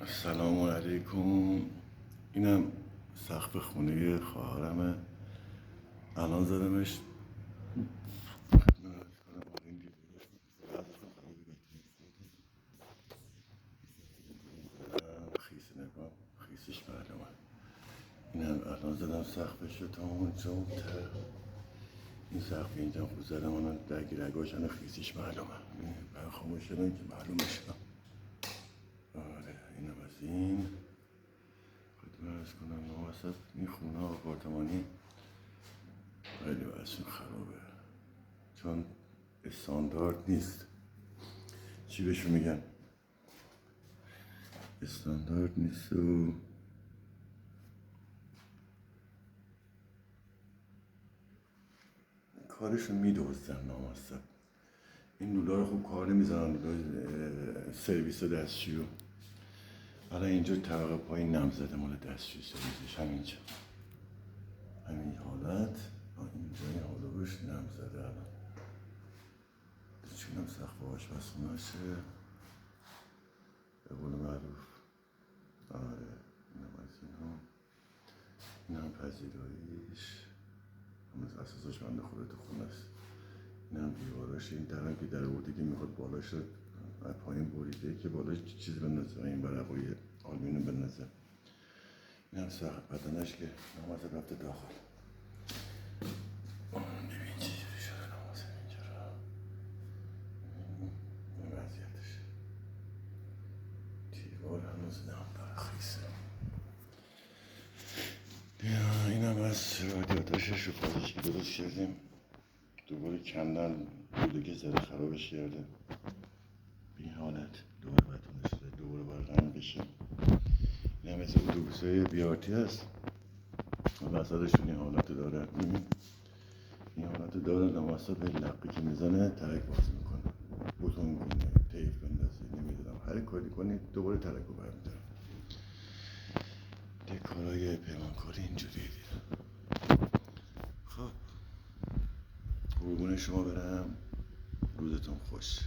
سلام علیکم. اینم سقف خونه خواهرمه. الان زدمش خیس نگاه خیسش معلومه. اینم الان زدم سقفش رو تا اونجا اونتر. این سقف اینجا خود زدم الان رگاشن خیسش معلومه. من خاموش شدم که معلومه شدم. آره اینم از این خدمت ارز کنم. نواسط این خونه آپارتمانی خیلی وضعشون خرابه چون استاندارد نیست. چی بهشون میگن؟ استاندارد نیست و کارشون میدوزدن نامستد. این لولا رو خوب کار نمیزنن. سرویس دستشویی حالا اینجا طبقه پایین نم زده مال دستشویی سرویسش همینجا همین حالت. اینجا این حالا روش نم زده. الان چونم سقف آشپزخونه‌شه به قول معروف. آره اینم از اینا. اینم پذیراییش همون اساسش بنده خدا تو خونه است. اینم دیواراش. این درم که در آورده که میخواد بالاش رو از پایین بریده که بالاش چیزی بندازه این برقای آلومینیوم بندازه. اینم سقف بدنش که نامزد رفته داخل. ببین چجوری شده نامزد اینجا رو. این وضعیتش. دیوار هنوز نم داره خیسه. اینم از رادیاتورش شوفاژش که درست کردیم دوباره کندن بوده که زده خرابش کرده. به این حالت دوباره بتونه شده دوباره باید رنگ بشه. این هم از اتوبوس‌های بیارتی هست وسطشون این حالت داره. این حالت داره. نامستد به لقی که میزنه ترک باز میکنه بوتون میکنه تیف بندازی نمیدونم هر کاری کنی دوباره ترک رو برمیداره. دکارای پیمانکاری اینجوری دیدم. خب قربون شما برم. روزتون خوش.